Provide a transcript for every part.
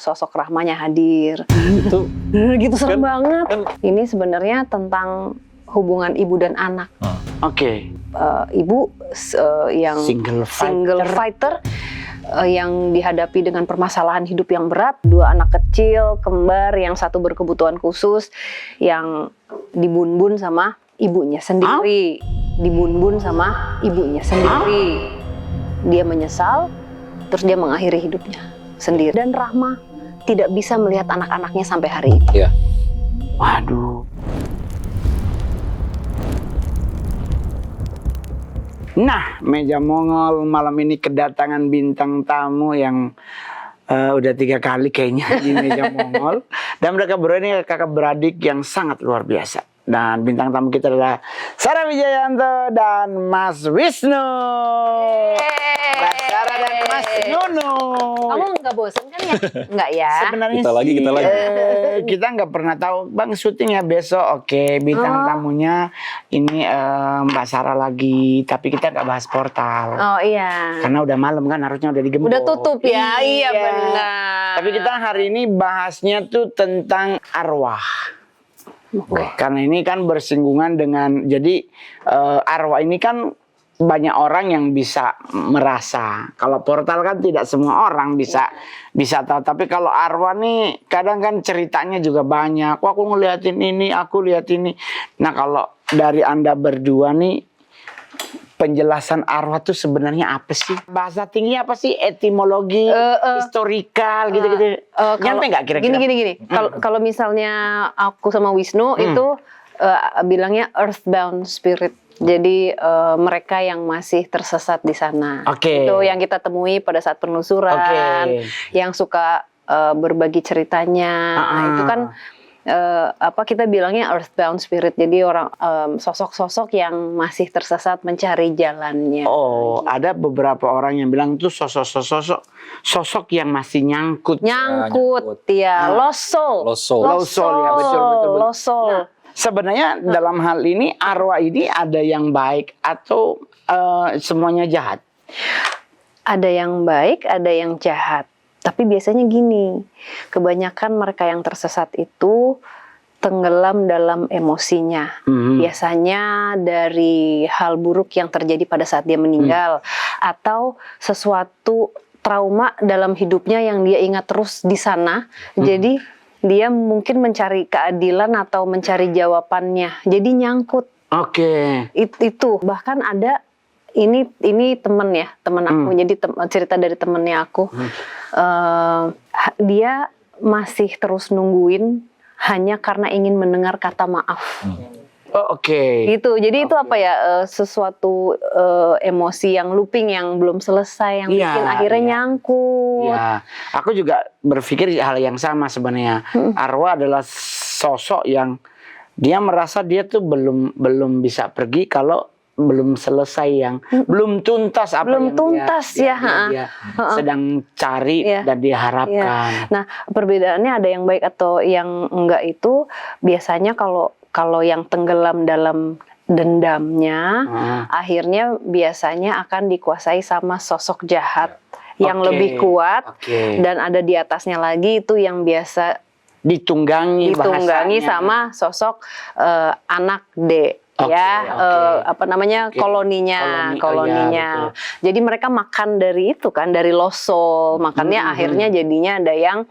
sosok Rahmanya hadir. Itu Gitu serem banget. kan- Ini sebenarnya tentang hubungan ibu dan anak. Oke. Ibu yang Single fighter yang dihadapi dengan permasalahan hidup yang berat, 2 anak kecil kembar, yang satu berkebutuhan khusus, yang dibunbun sama ibunya sendiri, dibunbun sama ibunya sendiri. Dia menyesal, terus dia mengakhiri hidupnya sendiri. Dan Rahma tidak bisa melihat anak-anaknya sampai hari ini. Iya. Waduh. Nah, Meja Mongol malam ini kedatangan bintang tamu yang udah 3 kali kayaknya di Meja Mongol. Dan mereka berdua ini kakak beradik yang sangat luar biasa. Dan bintang tamu kita adalah Sarah Wijayanto dan Mas Wisnu. Mbak Sarah dan Mas Nunu. Kamu nggak bosan kan ya? Nggak ya? Sebenarnya Kita lagi, sih, kita lagi. kita nggak pernah tahu Bang syuting ya besok. Oke, bintang tamunya ini Mbak Sarah lagi, tapi kita nggak bahas portal. Oh iya. Karena udah malam kan, harusnya udah digembok. Udah tutup ya? Iya benar. Tapi kita hari ini bahasnya tuh tentang arwah. Karena ini kan bersinggungan dengan, jadi arwah ini kan banyak orang yang bisa merasa. Kalau portal kan tidak semua orang bisa tahu. Tapi kalau arwah nih kadang kan ceritanya juga banyak. Wah, aku ngeliatin ini, aku lihat ini. Nah, kalau dari Anda berdua nih, penjelasan arwah tuh sebenarnya apa sih? Bahasa tingginya apa sih? Etimologi, historikal, gitu-gitu. Nyampe nggak kira-kira? Gini. Kalau misalnya aku sama Wisnu itu bilangnya earthbound spirit. Jadi mereka yang masih tersesat di sana. Oke. Itu yang kita temui pada saat penelusuran, yang suka berbagi ceritanya. Itu kan kita bilangnya earthbound spirit. Jadi orang sosok-sosok yang masih tersesat mencari jalannya. Oh, ada beberapa orang yang bilang tuh sosok yang masih nyangkut. Nyangkut, ya, lost soul. Lost soul. Lost soul, ya, betul. Lost soul. Nah, sebenarnya dalam hal ini arwah ini ada yang baik atau semuanya jahat? Ada yang baik, ada yang jahat. Tapi biasanya gini, kebanyakan mereka yang tersesat itu tenggelam dalam emosinya. Biasanya dari hal buruk yang terjadi pada saat dia meninggal, atau sesuatu trauma dalam hidupnya yang dia ingat terus di sana. Jadi dia mungkin mencari keadilan atau mencari jawabannya. Jadi nyangkut. Oke. Itu bahkan ada ini temen aku. Jadi cerita dari temennya aku. Dia masih terus nungguin hanya karena ingin mendengar kata maaf. Oh, oke. Gitu. Jadi itu apa ya, sesuatu emosi yang looping yang belum selesai, yang bikin akhirnya nyangkut. Ya, aku juga berpikir hal yang sama sebenarnya. Arwah adalah sosok yang dia merasa dia tuh belum bisa pergi kalau belum selesai, yang belum tuntas apa Belum yang tuntas dia sedang cari dan dia harapkan. Nah, perbedaannya ada yang baik atau yang enggak itu biasanya kalau yang tenggelam dalam dendamnya, akhirnya biasanya akan dikuasai sama sosok jahat yang lebih kuat, dan ada di atasnya lagi itu yang biasa ditunggangi sama sosok anak D. Koloninya. Jadi mereka makan dari itu kan, dari lost soul. Makannya akhirnya jadinya ada yang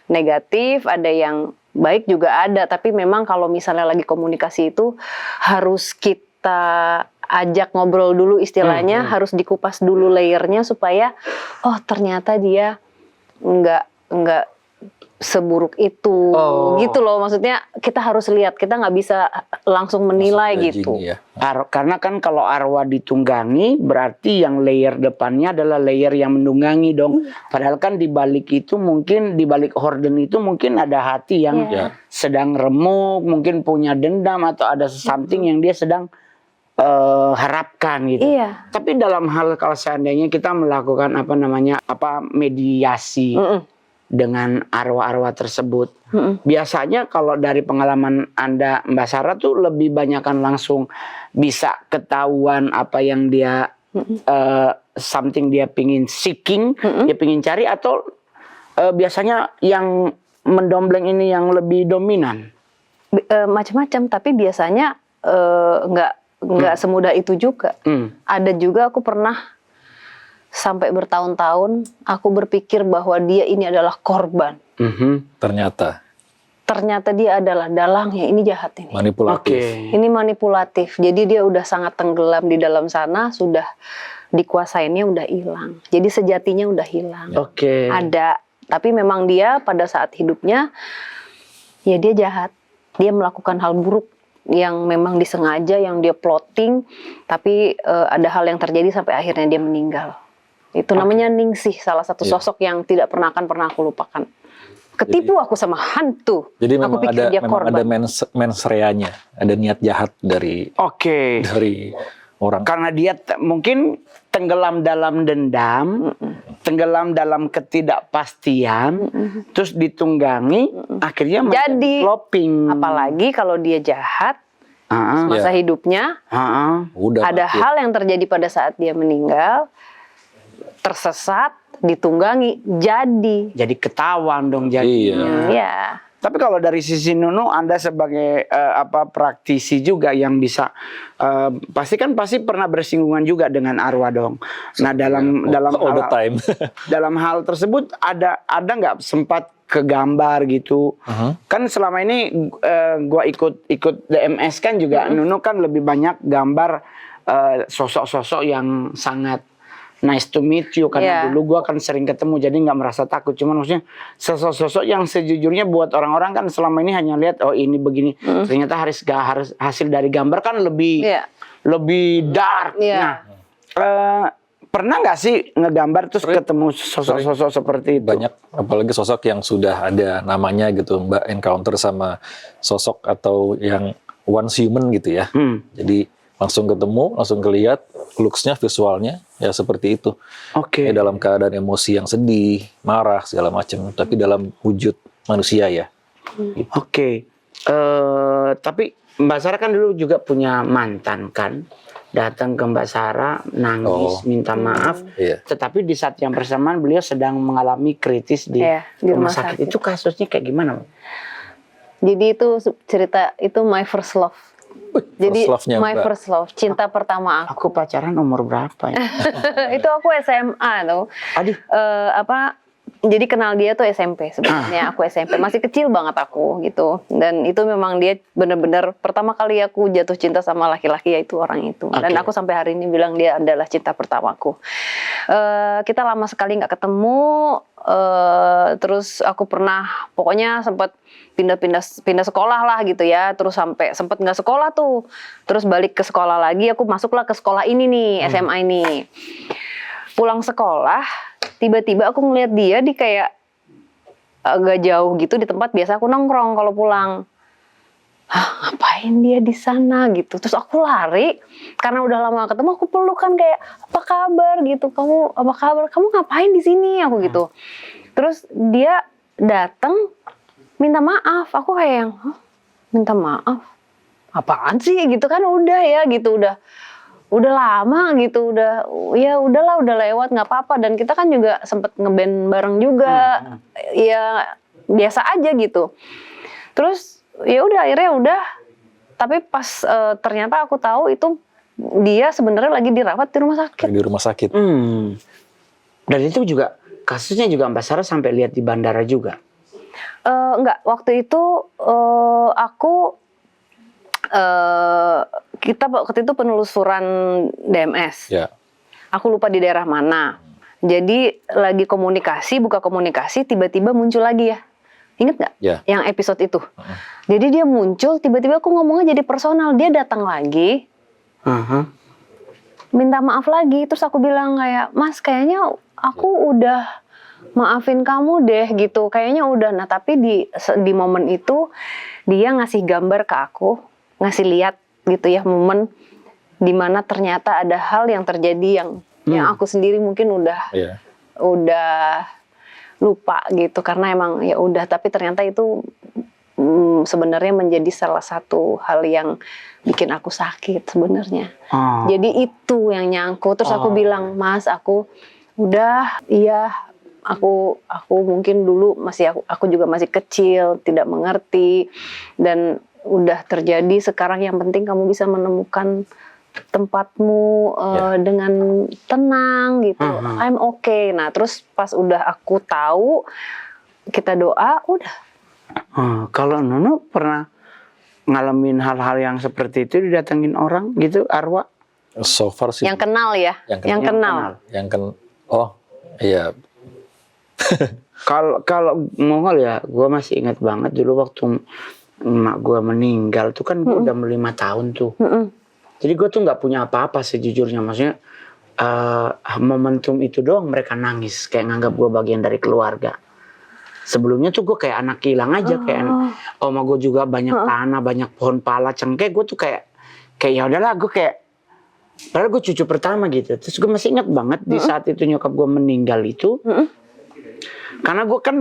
negatif, ada yang baik juga ada. Tapi memang kalau misalnya lagi komunikasi itu harus kita ajak ngobrol dulu istilahnya, harus dikupas dulu layernya supaya ternyata dia nggak seburuk itu, gitu loh. Maksudnya kita harus lihat, kita nggak bisa langsung menilai gitu. Ya. Karena kan kalau arwah ditunggangi berarti yang layer depannya adalah layer yang menunggangi dong. Padahal kan di balik itu mungkin, di balik horden itu mungkin ada hati yang sedang remuk, mungkin punya dendam atau ada something yang dia sedang harapkan gitu. Tapi dalam hal kalau seandainya kita melakukan mediasi dengan arwah-arwah tersebut. Biasanya kalau dari pengalaman Anda, Mbak Sarah, tuh lebih banyakan langsung bisa ketahuan apa yang dia something dia pingin seeking, dia pingin cari, atau biasanya yang mendompleng ini yang lebih dominan? Macam-macam, tapi biasanya nggak semudah itu juga. Ada juga aku pernah sampai bertahun-tahun aku berpikir bahwa dia ini adalah korban. Ternyata dia adalah dalangnya. Ini jahat ini. Manipulatif. Ini manipulatif. Jadi dia udah sangat tenggelam di dalam sana, sudah dikuasainnya udah hilang. Jadi sejatinya udah hilang. Ada, tapi memang dia pada saat hidupnya ya dia jahat. Dia melakukan hal buruk yang memang disengaja, yang dia plotting, tapi ada hal yang terjadi sampai akhirnya dia meninggal. Itu namanya Ningsih, salah satu sosok yang tidak pernah aku lupakan. Ketipu aku sama hantu. Jadi aku memang pikir dia korban. ada mens reanya, ada niat jahat dari orang. Karena dia mungkin tenggelam dalam dendam, tenggelam dalam ketidakpastian, terus ditunggangi, akhirnya jadi flopping. Apalagi kalau dia jahat, masa hidupnya, Udah ada mati. hal yang terjadi pada saat dia meninggal, tersesat, ditunggangi, jadi ketahuan dong jadinya. ya. Tapi kalau dari sisi Nunu, Anda sebagai praktisi juga yang bisa pasti pernah bersinggungan juga dengan arwah dong. Nah dalam all the time. dalam hal tersebut ada nggak sempat kegambar gitu? Kan selama ini gua ikut DMS kan juga Nunu kan lebih banyak gambar sosok-sosok yang sangat nice to meet you, karena dulu gue kan sering ketemu jadi nggak merasa takut. Cuman maksudnya sosok-sosok yang sejujurnya buat orang-orang kan selama ini hanya lihat oh ini begini, ternyata harus hasil dari gambar kan lebih dark. Nah pernah nggak sih ngegambar terus ketemu sosok-sosok seperti itu? Banyak, apalagi sosok yang sudah ada namanya gitu, Mbak encounter sama sosok atau yang once human gitu ya. Jadi langsung ketemu, langsung kelihat looks-nya, visualnya ya seperti itu. Dalam keadaan emosi yang sedih, marah segala macam, tapi dalam wujud manusia ya. Tapi Mbak Sarah kan dulu juga punya mantan kan, datang ke Mbak Sarah nangis minta maaf, tetapi di saat yang bersamaan beliau sedang mengalami kritis di rumah sakit. Itu kasusnya kayak gimana? Jadi itu cerita itu my first love. Jadi first love, cinta pertama aku. Aku pacaran umur berapa ya? Itu aku SMA tuh. Jadi kenal dia tuh SMP sebenarnya. Aku SMP, masih kecil banget aku gitu. Dan itu memang dia benar-benar pertama kali aku jatuh cinta sama laki-laki, yaitu orang itu. Dan aku sampai hari ini bilang dia adalah cinta pertamaku. Kita lama sekali nggak ketemu. Terus aku pernah, pokoknya sempat pindah sekolah lah gitu ya. Terus sampai sempat nggak sekolah tuh. Terus balik ke sekolah lagi. Aku masuklah ke sekolah ini nih, SMA ini. Pulang sekolah, tiba-tiba aku ngeliat dia di kayak agak jauh gitu di tempat biasa aku nongkrong kalau pulang. Ngapain dia di sana gitu? Terus aku lari karena udah lama ketemu, aku peluk kan kayak apa kabar gitu? Kamu apa kabar? Kamu ngapain di sini? Aku gitu. Terus dia datang minta maaf. Aku kayak yang minta maaf. Apaan sih gitu kan? Udah ya gitu, udah lama gitu, udahlah, udah lewat, nggak apa-apa. Dan kita kan juga sempet ngeband bareng juga, ya biasa aja gitu. Terus ya udah akhirnya udah, tapi pas ternyata aku tahu itu dia sebenarnya lagi dirawat di rumah sakit. Di rumah sakit. Dan itu juga kasusnya juga Mbak Sarah sampai lihat di bandara juga. Enggak, waktu itu aku kita waktu itu penelusuran DMS. Aku lupa di daerah mana. Jadi lagi buka komunikasi, tiba-tiba muncul lagi ya. Ingat nggak? Yang episode itu. Jadi dia muncul, tiba-tiba aku ngomongnya jadi personal. Dia datang lagi, minta maaf lagi. Terus aku bilang kayak, Mas kayaknya aku udah maafin kamu deh gitu. Kayaknya udah. Nah tapi di momen itu dia ngasih gambar ke aku, ngasih lihat gitu ya, momen dimana ternyata ada hal yang terjadi yang aku sendiri mungkin udah lupa gitu, karena emang ya udah. Tapi ternyata itu sebenarnya menjadi salah satu hal yang bikin aku sakit sebenarnya. Jadi itu yang nyangkut. Terus aku bilang, Mas aku udah, iya aku mungkin dulu aku juga masih kecil, tidak mengerti, dan udah terjadi. Sekarang yang penting kamu bisa menemukan tempatmu dengan tenang gitu. I'm okay. Nah terus pas udah aku tahu, kita doa, udah. Kalau Nono pernah ngalamin hal-hal yang seperti itu, didatengin orang gitu, arwah? So far sih. Yang kenal ya, yang kenal. Oh iya. Kalau Mongol ya, gue masih ingat banget dulu waktu emak gue meninggal tuh kan gue udah 5 tahun tuh. Jadi gue tuh nggak punya apa-apa sejujurnya, maksudnya momentum itu doang mereka nangis, kayak nganggap gue bagian dari keluarga. Sebelumnya tuh gue kayak anak hilang aja, kayak oma gue juga banyak tanah, banyak pohon pala, cengkeh. Gue tuh kayak ya udahlah, gue kayak, padahal gue cucu pertama gitu. Terus gue masih ingat banget di saat itu nyokap gue meninggal itu, karena gue kan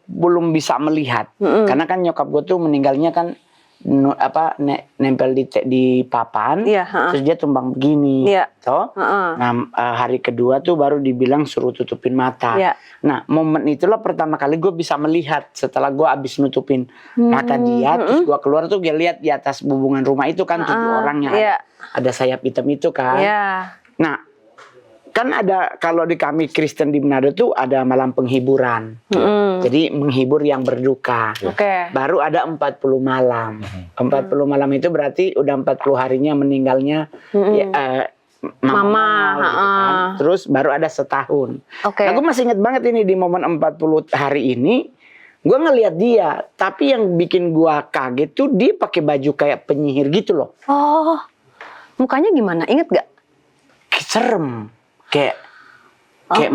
belum bisa melihat, karena kan nyokap gue tuh meninggalnya kan nempel di papan, terus dia tumbang begini, toh. Nah hari kedua tuh baru dibilang suruh tutupin mata. Nah momen itulah pertama kali gue bisa melihat setelah gue abis nutupin mata dia, terus gue keluar tuh gue lihat di atas bubungan rumah itu kan 7 orang yang ada sayap hitam itu kan. Nah kan ada, kalau di kami Kristen di Manado tuh ada malam penghiburan. Jadi menghibur yang berduka. Baru ada 40 malam. 40 malam itu berarti udah 40 harinya meninggalnya mama gitu kan. Terus baru ada setahun. Nah gue masih inget banget ini di momen 40 hari ini, gue ngelihat dia, tapi yang bikin gue kaget tuh dia pakai baju kayak penyihir gitu loh. Oh, mukanya gimana? Inget gak? Serem. Kayak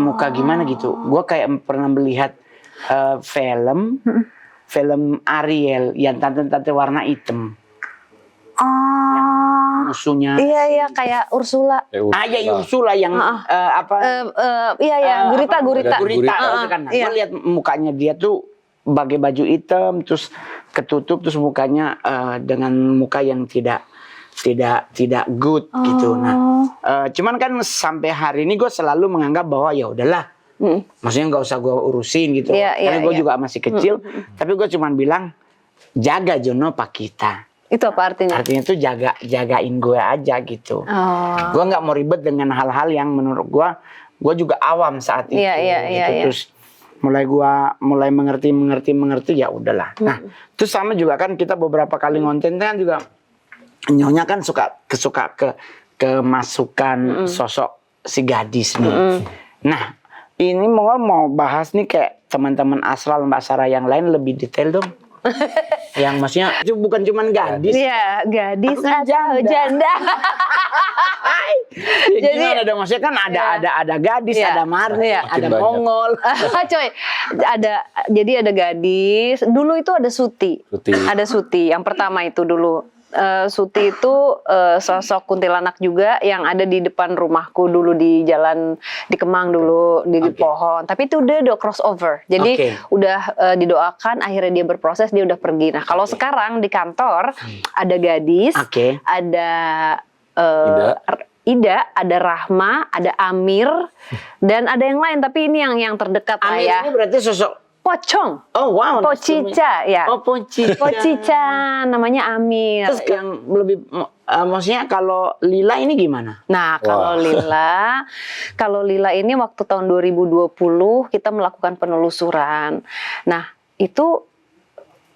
muka gimana gitu. Gue kayak pernah melihat film Ariel yang tante-tante warna hitam. Musuhnya. Iya kayak Ursula. Iya Ursula yang gurita. Gue lihat mukanya dia tuh pakai baju hitam, terus ketutup, terus mukanya dengan muka yang tidak good gitu. Nah, cuman kan sampai hari ini gue selalu menganggap bahwa ya udahlah, maksudnya nggak usah gue urusin gitu. Karena gue juga masih kecil, tapi gue cuman bilang jaga Jono Pak kita. Itu apa artinya? Artinya tuh jagain gue aja gitu. Gue nggak mau ribet dengan hal-hal yang menurut gue juga awam saat itu. Terus mulai mengerti ya udahlah. Nah, terus sama juga kan kita beberapa kali ngonten kan juga. Nyonya kan suka kemasukan sosok si gadis nih. Nah, ini mau bahas nih kayak teman-teman Asral Mbak Sarah yang lain lebih detail dong. Yang maksudnya itu bukan cuma gadis. Iya, gadis atau janda. Jadi gimana dong, maksudnya kan ada gadis, ada Marni, ada Mongol. Coy, jadi ada gadis. Dulu itu ada Suti. Ada Suti. Yang pertama itu dulu. Suti itu sosok kuntilanak juga yang ada di depan rumahku dulu di jalan di Kemang dulu di pohon. Tapi itu udah crossover. Jadi udah didoakan, akhirnya dia berproses, dia udah pergi. Nah kalau sekarang di kantor ada gadis, ada Ida, ada Rahma, ada Amir, dan ada yang lain. Tapi ini yang terdekat lah ya. Amir ini berarti sosok Pocong. Oh wow. Pocica ya. Oh Pocica. Pocica namanya Amir. Terus yang lebih maksudnya kalau Lila ini gimana? Nah, kalau Lila ini waktu tahun 2020 kita melakukan penelusuran. Nah, itu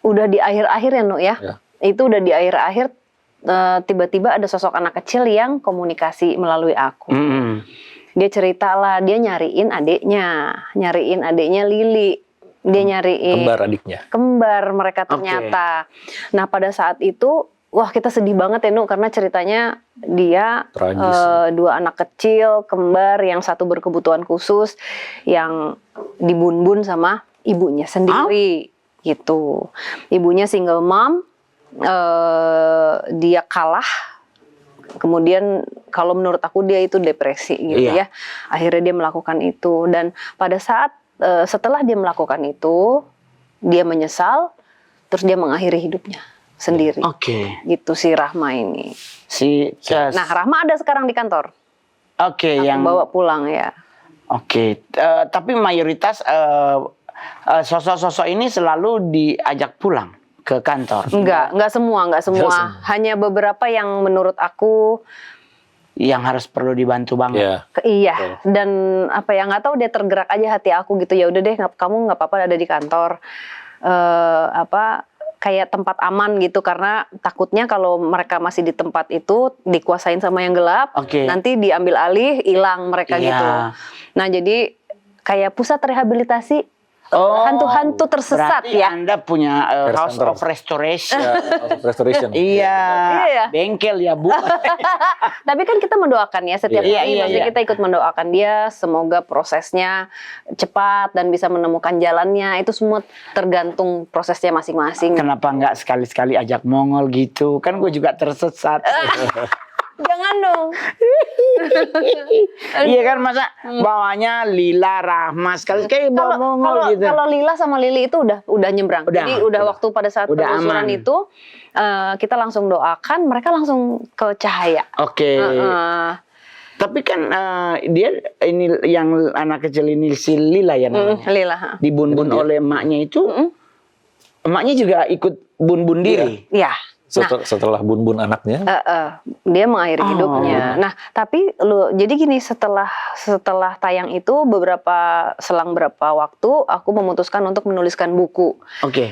udah di akhir-akhir ya, Nuk ya. Itu udah di akhir-akhir tiba-tiba ada sosok anak kecil yang komunikasi melalui aku. Dia cerita lah, dia nyariin adiknya Lili. Dia nyariin kembar mereka ternyata. Nah pada saat itu wah kita sedih banget ya Nuk, karena ceritanya dia 2 anak kecil kembar, yang satu berkebutuhan khusus, yang dibun-bun sama ibunya sendiri gitu. Ibunya single mom, dia kalah. Kemudian kalau menurut aku dia itu depresi gitu ya. Akhirnya dia melakukan itu, dan pada saat setelah dia melakukan itu, dia menyesal, terus dia mengakhiri hidupnya sendiri. Gitu si Rahma ini. Nah, Rahma ada sekarang di kantor. Aku yang bawa pulang ya. Oke. Tapi mayoritas sosok-sosok ini selalu diajak pulang ke kantor. Enggak semua. Hanya beberapa yang menurut aku Yang harus perlu dibantu banget. iya. Dan apa ya, nggak tahu dia tergerak aja hati aku gitu. Ya udah deh, kamu nggak apa-apa ada di kantor. Kayak tempat aman gitu, karena takutnya kalau mereka masih di tempat itu dikuasain sama yang gelap, nanti diambil alih, hilang mereka gitu. Nah jadi kayak pusat rehabilitasi hantu-hantu tersesat berarti ya. Anda punya House of Restoration. House of Restoration. Iya. Bengkel ya, Bu. Tapi kan kita mendoakan ya setiap hari, maksudnya iya. kita ikut mendoakan dia, semoga prosesnya cepat dan bisa menemukan jalannya. Itu semua tergantung prosesnya masing-masing. Kenapa nggak sekali-sekali ajak Mongol gitu? Kan gue juga tersesat. Jangan dong. Iya kan, masa bawanya Lila, Rahma, sekali-sekali bawa Mongol gitu. Kalau Lila sama Lili itu udah nyebrang. Jadi udah waktu pada saat penelusuran itu kita langsung doakan, mereka langsung ke Cahaya. Oke. Tapi kan dia ini yang anak kecil ini si Lila ya namanya. Lila. Dibun-bun oleh emaknya itu. Emaknya juga ikut bun-bun diri. Iya. Setelah bun-bun anaknya, dia mengakhiri hidupnya. Nah, tapi jadi gini, setelah tayang itu selang berapa waktu, aku memutuskan untuk menuliskan buku. Oke.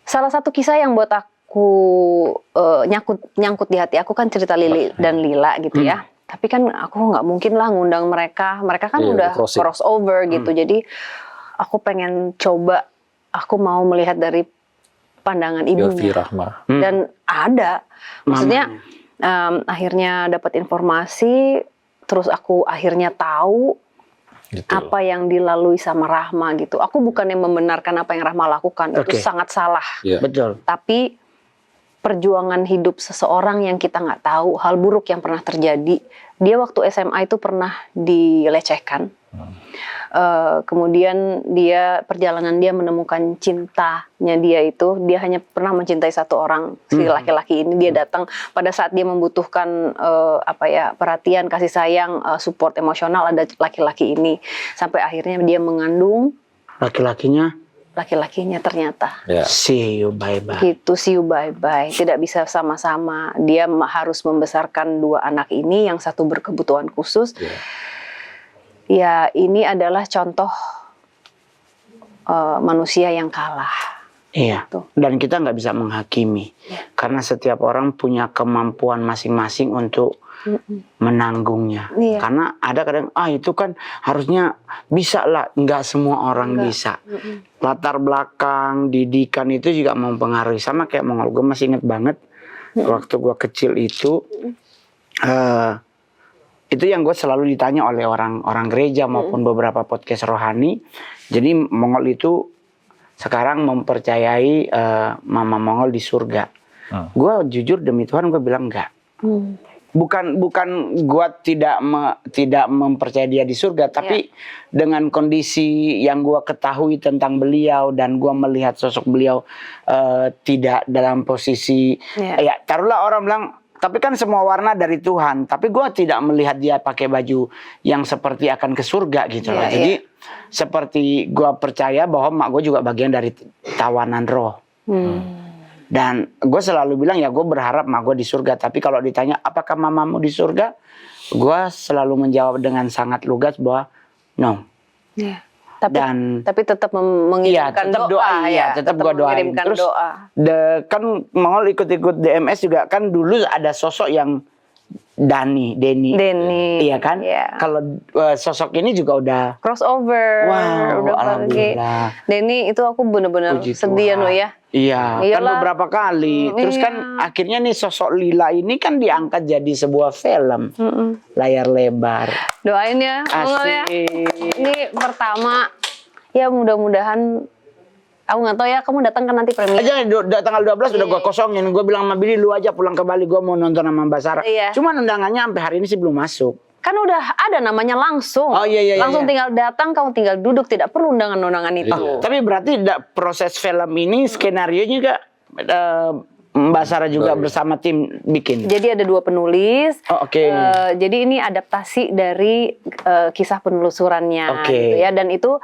Salah satu kisah yang buat aku nyangkut di hati aku kan cerita Lili dan Lila gitu ya. Tapi kan aku nggak mungkin lah ngundang mereka kan udah crossover gitu. Jadi aku pengen coba, aku mau melihat dari pandangan ibunya. Rahma. Dan ada, maksudnya akhirnya dapat informasi, terus aku akhirnya tahu apa yang dilalui sama Rahma gitu. Aku bukan yang membenarkan apa yang Rahma lakukan, itu sangat salah. Betul. Tapi perjuangan hidup seseorang yang kita nggak tahu, hal buruk yang pernah terjadi. Dia waktu SMA itu pernah dilecehkan. Kemudian perjalanan dia menemukan cintanya dia itu, dia hanya pernah mencintai satu orang, si laki-laki ini. Dia datang pada saat dia membutuhkan perhatian, kasih sayang, support emosional, ada laki-laki ini. Sampai akhirnya dia mengandung laki-lakinya ternyata. See you bye-bye. Gitu, see you bye-bye. Tidak bisa sama-sama. Dia harus membesarkan dua anak ini, yang satu berkebutuhan khusus. Ya, ini adalah contoh manusia yang kalah. Iya. Dan kita nggak bisa menghakimi, karena setiap orang punya kemampuan masing-masing untuk menanggungnya. Karena ada kadang itu kan harusnya bisa lah, nggak semua orang bisa. Latar belakang, didikan itu juga mempengaruhi. Sama kayak Mongol, gue masih inget banget waktu gue kecil itu. Itu yang gue selalu ditanya oleh orang gereja maupun beberapa podcast rohani. Jadi Mongol itu sekarang mempercayai Mama Mongol di surga. Gue jujur demi Tuhan gue bilang enggak. Bukan gue tidak mempercayai dia di surga, tapi dengan kondisi yang gue ketahui tentang beliau dan gue melihat sosok beliau tidak dalam posisi ya taruhlah orang bilang, tapi kan semua warna dari Tuhan. Tapi gue tidak melihat dia pakai baju yang seperti akan ke surga gitu loh. Jadi seperti gue percaya bahwa mak gue juga bagian dari tawanan roh. Dan gue selalu bilang ya gue berharap mak gue di surga. Tapi kalau ditanya apakah mamamu di surga, gue selalu menjawab dengan sangat lugas bahwa no. Tapi tetap mengirimkan doa, tetap gue doain. Terus kan Mongol ikut-ikut DMS juga kan dulu ada sosok yang Denny, iya kan? Kalau sosok ini juga udah crossover, udah alhamdulillah. Denny itu aku benar-benar sedih ya. Iya, kan beberapa kali. Terus kan akhirnya nih sosok Lila ini kan diangkat jadi sebuah film layar lebar. Doain ya, ya. Ini pertama, ya mudah-mudahan. Aku nggak tahu ya, kamu datang kan nanti premier. Aja tanggal 12 udah gue kosongin. Gue bilang sama Billy, lu aja pulang ke Bali, gue mau nonton sama Mbak Sarah. Cuman undangannya sampai hari ini sih belum masuk. Kan udah ada namanya langsung. Langsung tinggal datang, kamu tinggal duduk, tidak perlu undangan-undangan itu. Tapi berarti proses film ini skenario juga Mbak Sarah juga bersama tim bikin. Jadi ada 2 penulis. Oh, oke. Jadi ini adaptasi dari kisah penelusurannya Oke. gitu ya. Dan itu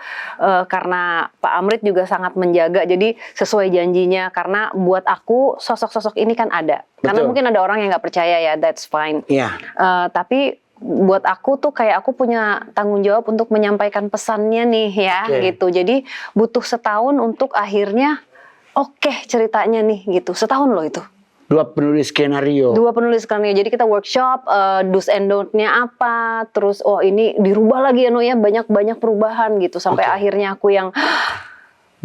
karena Pak Amrit juga sangat menjaga. Jadi sesuai janjinya. Karena buat aku sosok-sosok ini kan ada. Karena Betul. mungkin ada orang yang nggak percaya ya, that's fine. Iya. Tapi buat aku tuh kayak aku punya tanggung jawab untuk menyampaikan pesannya nih ya gitu. Jadi butuh setahun untuk akhirnya oke ceritanya nih gitu. Setahun loh itu. 2 penulis skenario. 2 penulis skenario. Jadi kita workshop do's and don't-nya apa. Terus oh ini dirubah lagi ya No ya. Banyak perubahan gitu. Sampai akhirnya aku yang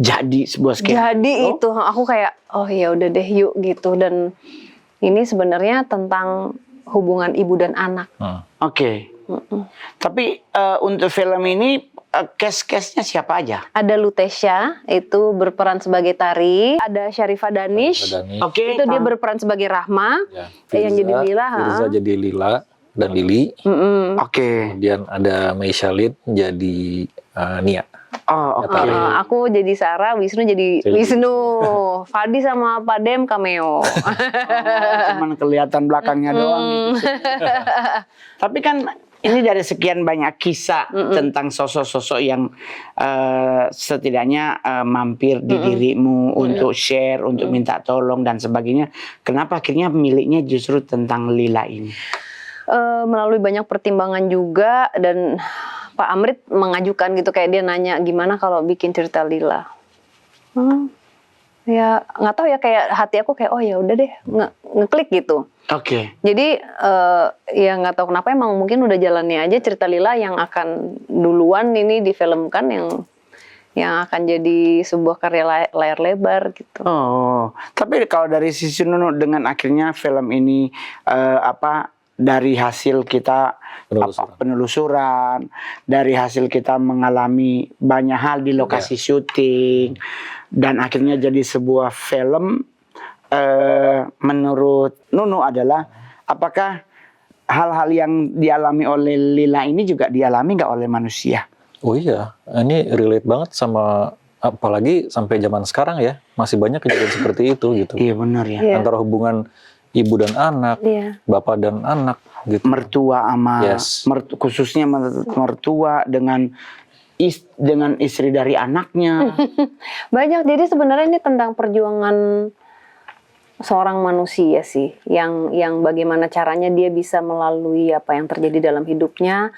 Jadi sebuah skenario. jadi itu aku kayak oh ya udah deh yuk gitu. Dan ini sebenarnya tentang hubungan ibu dan anak. Oke. Tapi untuk film ini cast-castnya siapa aja? Ada Lutesya, itu berperan sebagai Tari. Ada Syarifah Danish, Oke. itu dia berperan sebagai Rahma. Ya, Yang jadi Lila. Firza jadi Lila dan Lili. Oke. Kemudian ada Meisha Lid jadi Nia. Oh, oke. Aku jadi Sarah, Wisnu jadi Wisnu. Fadi sama Pak Dem cameo. Cuman kelihatan belakangnya doang. Gitu. Tapi kan ini dari sekian banyak kisah tentang sosok-sosok yang setidaknya mampir di dirimu untuk share, untuk minta tolong dan sebagainya. Kenapa akhirnya miliknya justru tentang Lila ini? Melalui banyak pertimbangan juga dan Pak Amrit mengajukan gitu kayak dia nanya gimana kalau bikin cerita Lila. Ya nggak tahu ya kayak hati aku kayak oh ya udah deh ngeklik gitu. Oke. Jadi ya nggak tahu kenapa emang mungkin udah jalannya aja cerita Lila yang akan duluan ini difilmkan yang akan jadi sebuah karya layar lebar gitu. Oh, tapi kalau dari sisi Nunu dengan akhirnya film ini dari hasil kita penelusuran, dari hasil kita mengalami banyak hal di lokasi syuting dan akhirnya jadi sebuah film. Menurut Nunu adalah apakah hal-hal yang dialami oleh Lila ini juga dialami nggak oleh manusia? Oh iya, ini relate banget sama apalagi sampai zaman sekarang ya, masih banyak kejadian seperti itu gitu. Iya benar ya. Iya. Antara hubungan ibu dan anak, bapak dan anak gitu. Mertua sama khususnya mertua dengan istri dari anaknya. Banyak. Jadi sebenarnya ini tentang perjuangan seorang manusia sih, yang bagaimana caranya dia bisa melalui apa yang terjadi dalam hidupnya,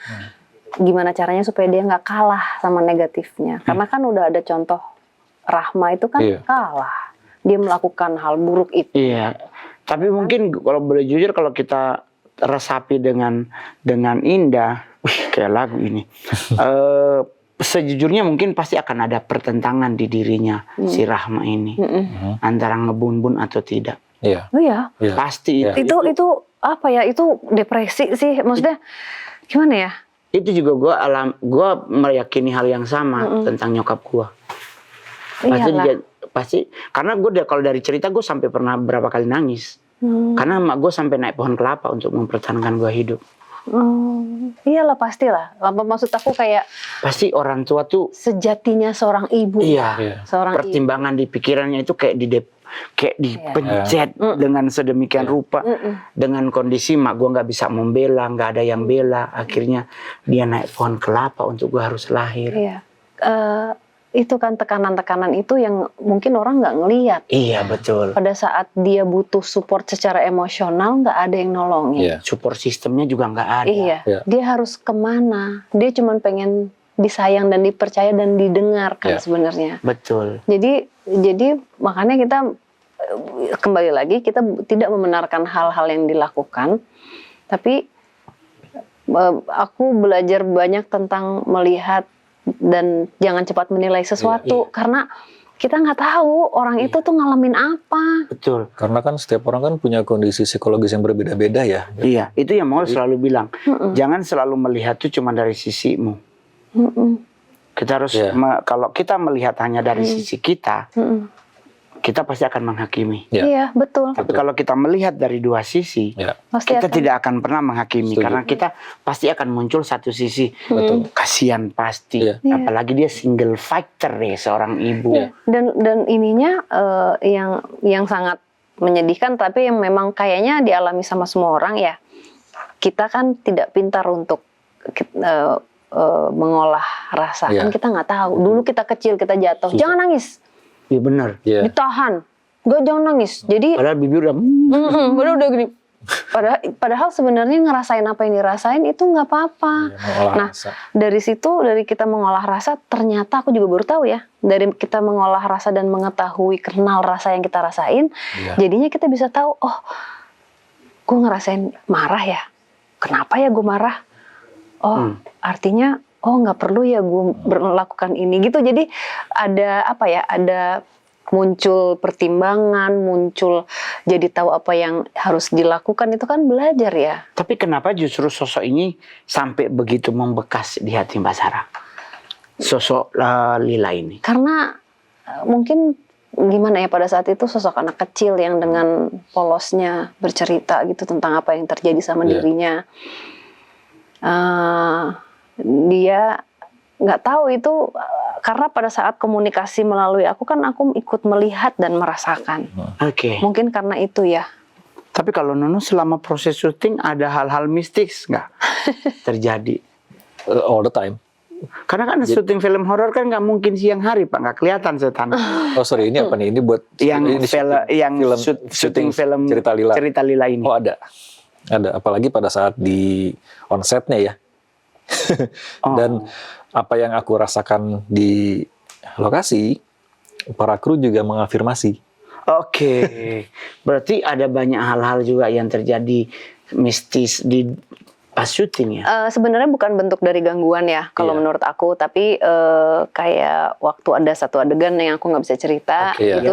gimana caranya supaya dia nggak kalah sama negatifnya. Karena kan udah ada contoh Rahma itu kan kalah, dia melakukan hal buruk itu. Iya. Tapi mungkin kalau boleh jujur kalau kita resapi dengan indah, kayak lagu ini. Sejujurnya mungkin pasti akan ada pertentangan di dirinya si Rahma ini antara ngebun-bun atau tidak. Iya. Oh ya. Pasti Itu apa ya? Itu depresi sih. Maksudnya gimana ya? Itu juga gue meyakini hal yang sama tentang nyokap gue. Pasti karena gue kalau dari cerita gue sampai pernah berapa kali nangis. Karena emak gue sampai naik pohon kelapa untuk mempertahankan gue hidup. Iyalah pastilah. Maksud aku kayak pasti orang tua tuh sejatinya seorang ibu. Iya. Seorang pertimbangan di pikirannya itu kayak dipencet dengan sedemikian rupa. Dengan kondisi mak gue nggak bisa membela, nggak ada yang bela. Akhirnya dia naik pohon kelapa untuk gue harus lahir. Iya. Itu kan tekanan-tekanan itu yang mungkin orang nggak ngelihat. Iya betul. Pada saat dia butuh support secara emosional nggak ada yang nolongin. Support sistemnya juga nggak ada. Iya. Dia harus kemana? Dia cuma pengen disayang dan dipercaya dan didengarkan sebenarnya. Betul. Jadi makanya kita kembali lagi kita tidak membenarkan hal-hal yang dilakukan, tapi aku belajar banyak tentang melihat dan jangan cepat menilai sesuatu karena kita nggak tahu orang itu tuh ngalamin apa. Betul. Karena kan setiap orang kan punya kondisi psikologis yang berbeda-beda ya. Iya, itu yang mau selalu bilang. Jangan selalu melihat itu cuma dari sisimu. Kita harus kalau kita melihat hanya dari sisi kita, kita pasti akan menghakimi. Iya, betul. Tapi kalau kita melihat dari dua sisi, kita tidak akan pernah menghakimi. Karena kita pasti akan muncul satu sisi. Kasihan pasti. Apalagi dia single fighter seorang ibu. Dan ininya yang sangat menyedihkan, tapi yang memang kayaknya dialami sama semua orang ya. Kita kan tidak pintar untuk mengolah rasa, kan kita nggak tahu. Dulu kita kecil, kita jatuh, jangan nangis, Iya benar. ditahan, jangan nangis. Jadi Padahal bibir udah baru udah gini. Padahal sebenarnya ngerasain apa yang dirasain itu nggak apa-apa. Nah, dari situ, dari kita mengolah rasa, ternyata aku juga baru tahu ya, dari kita mengolah rasa dan mengetahui, kenal rasa yang kita rasain, jadinya kita bisa tahu, oh, gue ngerasain marah ya, kenapa ya gue marah? Oh, artinya, oh nggak perlu ya gue melakukan ini gitu. Jadi ada apa ya, ada muncul pertimbangan, muncul jadi tahu apa yang harus dilakukan, itu kan belajar ya. Tapi kenapa justru sosok ini sampai begitu membekas di hati Mbak Sarah? Sosok Lila ini. Karena mungkin gimana ya, pada saat itu sosok anak kecil yang dengan polosnya bercerita gitu tentang apa yang terjadi sama dirinya. Dia nggak tahu itu, karena pada saat komunikasi melalui aku kan aku ikut melihat dan merasakan. Oke. Mungkin karena itu ya. Tapi kalau Nunu selama proses syuting ada hal-hal mistis nggak terjadi? All the time. Karena kan syuting film horor kan nggak mungkin siang hari Pak, nggak kelihatan setan. Oh sorry, ini apa nih? Ini buat Yang syuting film cerita Lila. ini. Oh ada, apalagi pada saat di onsetnya ya. Dan apa yang aku rasakan di lokasi, para kru juga mengafirmasi. Oke, berarti ada banyak hal-hal juga yang terjadi mistis di pas syuting ya? Sebenarnya bukan bentuk dari gangguan ya, kalau menurut aku, tapi kayak waktu ada satu adegan yang aku nggak bisa cerita, itu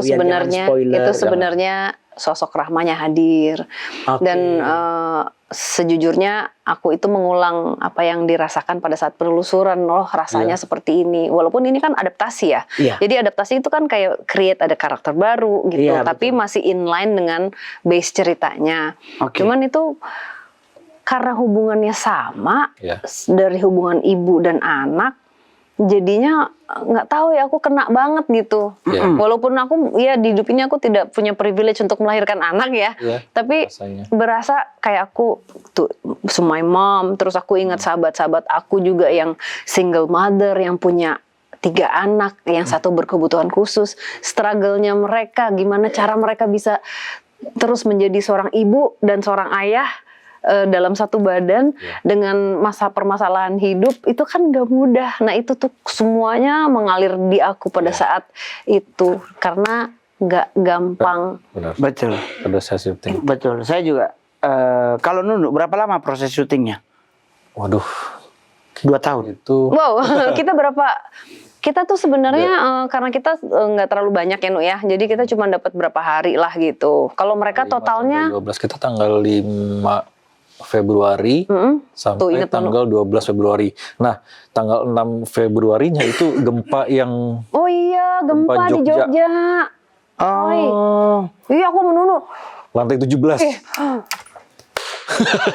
sebenarnya sosok Rahmanya hadir, dan sejujurnya aku itu mengulang apa yang dirasakan pada saat penelusuran. Loh rasanya seperti ini, walaupun ini kan adaptasi ya. Jadi adaptasi itu kan kayak create ada karakter baru gitu, tapi masih inline dengan base ceritanya. Cuman itu karena hubungannya sama, dari hubungan ibu dan anak, jadinya nggak tahu ya, aku kena banget gitu. Walaupun aku ya di hidup ini aku tidak punya privilege untuk melahirkan anak ya, tapi berasa kayak aku tuh my mom. Terus aku ingat sahabat-sahabat aku juga yang single mother, yang punya 3 anak, yang satu berkebutuhan khusus. Struggle-nya mereka, gimana cara mereka bisa terus menjadi seorang ibu dan seorang ayah dalam satu badan dengan masa permasalahan hidup, itu kan gak mudah. Nah itu tuh semuanya mengalir di aku pada saat itu, karena gak gampang. Betul. Pada saat syuting. Betul. Saya juga. Kalau Nunu berapa lama proses syutingnya? Waduh, 2 tahun. Itu. Wow, kita tuh sebenarnya karena kita nggak terlalu banyak ya Nu ya, jadi kita cuma dapat berapa hari lah gitu. Kalau mereka totalnya 12, kita tanggal 5 Februari sampai tanggal 12 Februari. Nah, tanggal 6 Februarinya itu gempa yang oh iya, gempa di Jogja. Oh. Iya, aku menunu. Lantai 17.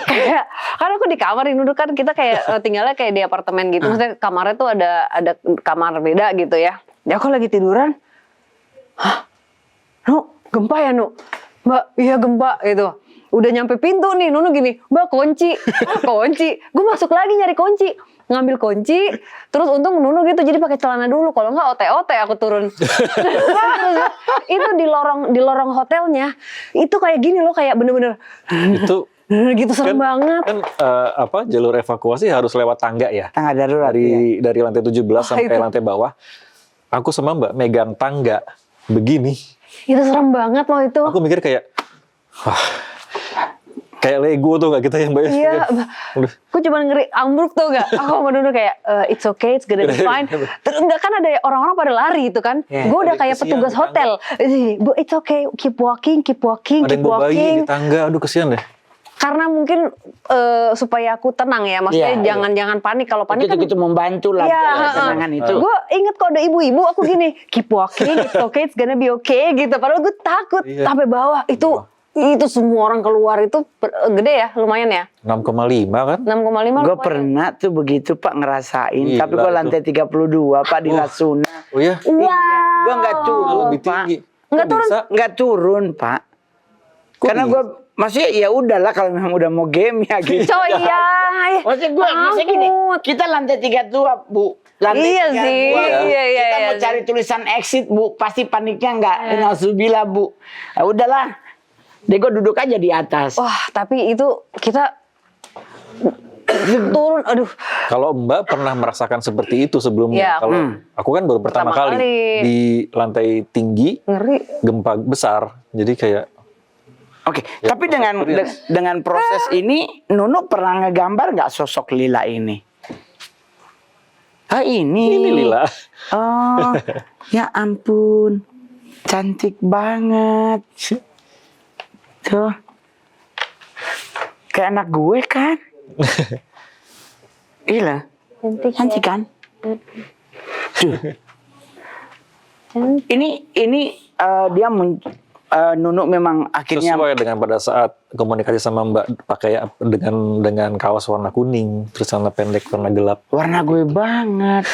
Kayak, karena aku di kamar ini dulu kan kita kayak tinggalnya kayak di apartemen gitu. Maksudnya kamarnya tuh ada kamar beda gitu ya. Ya aku lagi tiduran. Hah? Nu, gempa ya Nu? Mbak, iya gempa gitu. Udah nyampe pintu nih, Nunu gini, Mbak kunci, kunci. Gue masuk lagi nyari kunci, ngambil kunci, terus untung Nunu gitu, jadi pakai celana dulu, kalau nggak ote-ote aku turun. Itu di lorong hotelnya, itu kayak gini loh, kayak bener-bener. Itu gitu serem banget. Kan jalur evakuasi harus lewat tangga ya. Tangga darurat dari lantai 17 sampai lantai bawah. Aku sama Mbak megang tangga begini. Itu serem banget loh itu. Aku mikir kayak, wah. Kayak Lego tuh gak kita yang bayar. Iya, aku cuma ngeri ambruk tuh gak. Aku sama Nunu kayak it's okay, it's gonna be fine. Terus enggak kan ada orang-orang pada lari itu kan. Gue udah kayak petugas hotel. It's okay, keep walking, keep walking, ada keep yang bawa walking. bayi di tangga, aduh kesian deh. Karena mungkin supaya aku tenang ya, maksudnya jangan panik. Kalau panik itu kan membantu lah ketenangan itu. Gue inget kok ada ibu-ibu, aku gini, keep walking, it's okay, it's gonna be okay gitu. Padahal gue takut sampai bawah itu semua orang keluar itu gede ya, lumayan ya. 6,5 kan? 6,5. Gue pernah tuh begitu Pak ngerasain, tapi gue lantai 32 Pak di Rasuna. Oh ya? Wow. Gue nggak turun lebih Pak. tinggi. Nggak turun? Nggak turun Pak. Karena gue maksudnya ya udahlah kalau memang udah mau game ya gitu. Coy ya. Maksudnya gue maksudnya gini, kita lantai 32 Bu. Lantai Iya 32. sih. Iya, Kita mau iya. cari tulisan exit Bu, pasti paniknya enggak. Nauzubillah Bu. Ya udahlah. Dego duduk aja di atas. Wah, tapi itu kita turun, aduh. Kalau Mbak pernah merasakan seperti itu sebelumnya? Iya. Kalau aku kan baru pertama Pertama kali kali. di lantai tinggi, Ngeri. gempa besar. Jadi kayak Oke, Ya, tapi dengan proses ini, Nunu pernah ngegambar nggak sosok Lila ini? Ah ini Lila. Oh, ya ampun, cantik banget. Tuh, kayak anak gue kan? Iya, cantik kan? Tuh. Ini dia Nunu memang akhirnya sesuai dengan pada saat komunikasi sama Mbak pakai dengan kaos warna kuning, terus celana pendek warna gelap. warna gue banget.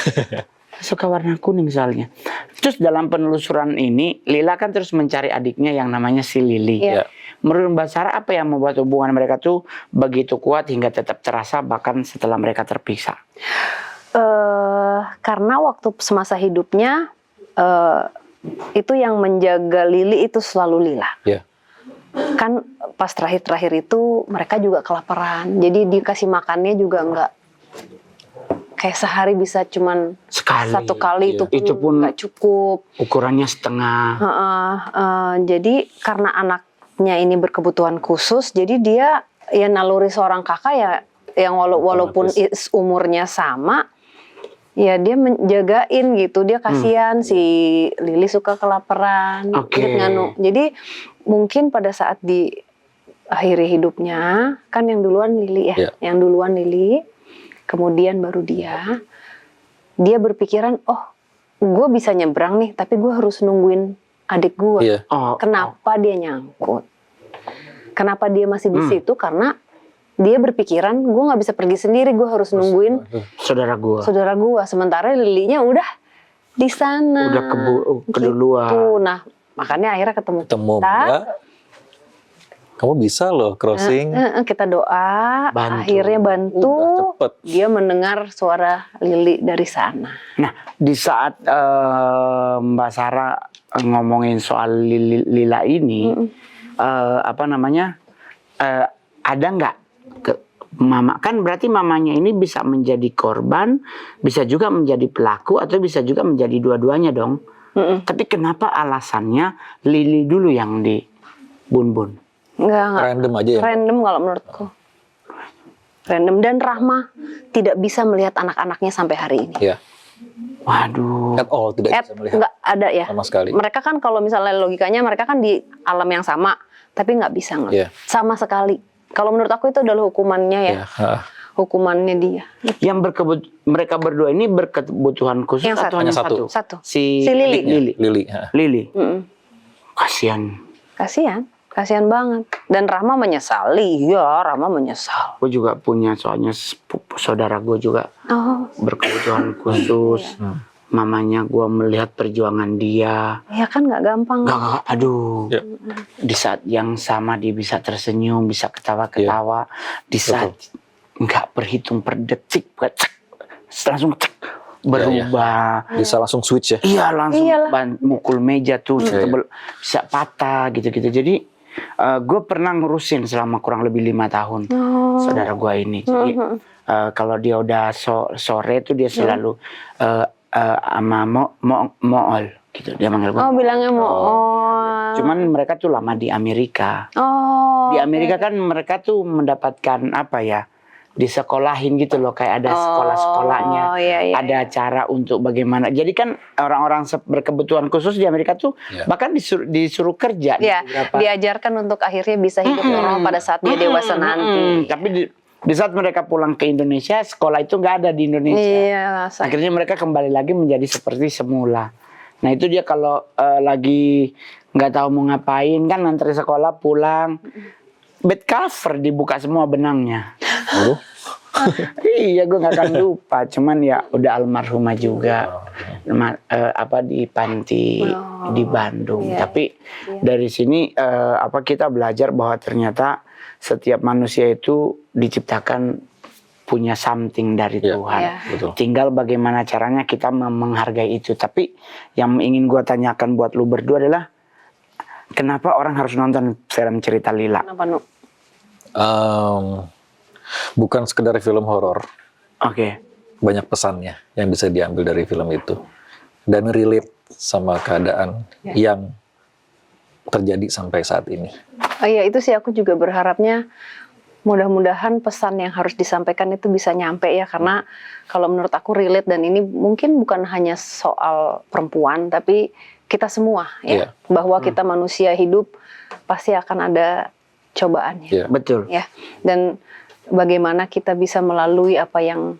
Suka warna kuning soalnya. Terus dalam penelusuran ini, Lila kan terus mencari adiknya yang namanya si Lili. Iya. Menurut Mbak Sarah, apa yang membuat hubungan mereka tuh begitu kuat hingga tetap terasa bahkan setelah mereka terpisah? Karena waktu semasa hidupnya itu yang menjaga Lili itu selalu Lila. Ya. Kan pas terakhir-terakhir itu mereka juga kelaparan. Jadi dikasih makannya juga enggak kayak sehari bisa cuman Sekali. satu kali, Iya. itu pun nggak cukup. Ukurannya setengah. Jadi karena anaknya ini berkebutuhan khusus, jadi dia ya naluri seorang kakak ya yang walaupun umurnya sama, ya dia menjagain gitu. Dia kasihan si Lili suka kelaparan. Oke. Ingat nggak, Nu? Jadi mungkin pada saat di akhiri hidupnya kan yang duluan Lili ya, Iya. yang duluan Lili, kemudian baru dia berpikiran, oh gue bisa nyebrang nih, tapi gue harus nungguin adik gue. Iya. Oh, Kenapa dia nyangkut? Kenapa dia masih di situ? Karena dia berpikiran gue nggak bisa pergi sendiri, gue harus nungguin saudara gue. saudara gue. Sementara Lilinya udah di sana. Udah keduluan. Gitu. Nah, makanya akhirnya ketemu Ketemu kita. Mbak. Kamu bisa loh crossing. Kita doa, Bantu. akhirnya bantu. Udah cepet. Dia mendengar suara Lili dari sana. Nah, di saat Mbak Sarah ngomongin soal Lila ini, apa namanya, ada nggak mama? Kan berarti mamanya ini bisa menjadi korban, bisa juga menjadi pelaku, atau bisa juga menjadi dua-duanya dong. Tapi kenapa alasannya Lili dulu yang di Bun-Bun? Enggak. Random aja ya. Random kalau menurutku. Random. Dan Rahma tidak bisa melihat anak-anaknya sampai hari ini. Iya. Waduh. At all tidak bisa melihat Nggak ada ya. sama sekali. Mereka kan kalau misalnya logikanya mereka kan di alam yang sama, tapi nggak bisa Iya. ngeliat sama sekali. Kalau menurut aku itu adalah hukumannya ya. Iya. Ha. Hukumannya dia. Yang mereka berdua ini berkebutuhan khusus Yang atau satu. hanya Hanya satu. satu? Satu. Si Lili. Lili. Ha. Lili. Mm-mm. Kasihan. Kasihan banget. Dan Rahma menyesali. Ya, Rahma menyesal. Gue juga punya soalnya saudara gue juga Oh, berkebutuhan khusus. Mamanya gue melihat perjuangan dia. ya kan nggak gampang. Gak, aduh. Ya. Di saat yang sama dia bisa tersenyum, bisa ketawa-ketawa. Di saat nggak berhitung per detik, langsung cek, berubah. Bisa langsung switch ya. Iya langsung Iyalah. mukul meja tuh bisa patah gitu-gitu. Jadi gue pernah ngurusin selama kurang lebih 5 tahun saudara gue ini. Jadi kalau dia udah sore tuh dia selalu sama mool gitu dia manggil gue. Oh, bilangnya mau. Cuman mereka tuh lama di Amerika. Oh. Di Amerika kan mereka tuh mendapatkan apa ya? Disekolahin gitu loh, kayak ada sekolah-sekolahnya, iya. ada cara untuk bagaimana. Jadi kan orang-orang berkebutuhan khusus di Amerika tuh bahkan disuruh kerja. Ya, di beberapa. diajarkan untuk akhirnya bisa hidup normal pada saat dia dewasa nanti. Tapi di saat mereka pulang ke Indonesia, sekolah itu nggak ada di Indonesia. Iya, Akhirnya mereka kembali lagi menjadi seperti semula. Nah itu dia kalau lagi nggak tahu mau ngapain kan antri sekolah pulang, bed cover dibuka semua benangnya. Iya, gue nggak akan lupa. Cuman ya udah almarhumah juga, di panti di Bandung. Iya. Tapi dari sini kita belajar bahwa ternyata setiap manusia itu diciptakan punya something dari Iya, Tuhan. iya. Betul. Tinggal bagaimana caranya kita menghargai itu. Tapi yang ingin gue tanyakan buat lu berdua adalah kenapa orang harus nonton film cerita Lila? Kenapa Nu? Bukan sekedar film horor, Oke. banyak pesannya yang bisa diambil dari film itu dan relate sama keadaan yang terjadi sampai saat ini. Oh iya, itu sih aku juga berharapnya mudah-mudahan pesan yang harus disampaikan itu bisa nyampe ya, karena kalau menurut aku relate, dan ini mungkin bukan hanya soal perempuan tapi kita semua ya, bahwa kita manusia hidup pasti akan ada cobaannya. Iya. Betul. Ya, dan bagaimana kita bisa melalui apa yang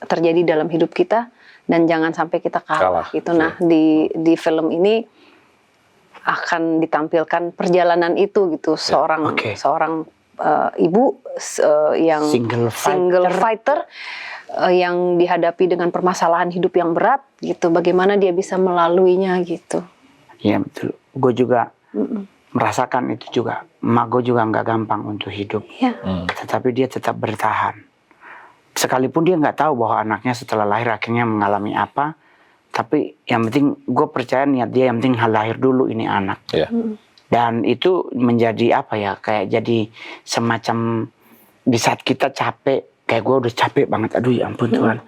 terjadi dalam hidup kita dan jangan sampai kita kalah gitu. Nah, di film ini akan ditampilkan perjalanan itu gitu, seorang ibu yang single fighter yang dihadapi dengan permasalahan hidup yang berat gitu, bagaimana dia bisa melaluinya gitu. Iya betul. Gue juga merasakan itu juga. Emak gue juga nggak gampang untuk hidup. Iya. Tetapi dia tetap bertahan. Sekalipun dia nggak tahu bahwa anaknya setelah lahir akhirnya mengalami apa. Tapi yang penting gue percaya niat dia, yang penting lahir dulu ini anak. Iya. Dan itu menjadi kayak jadi semacam di saat kita capek, kayak gue udah capek banget, aduh ya ampun Tuhan.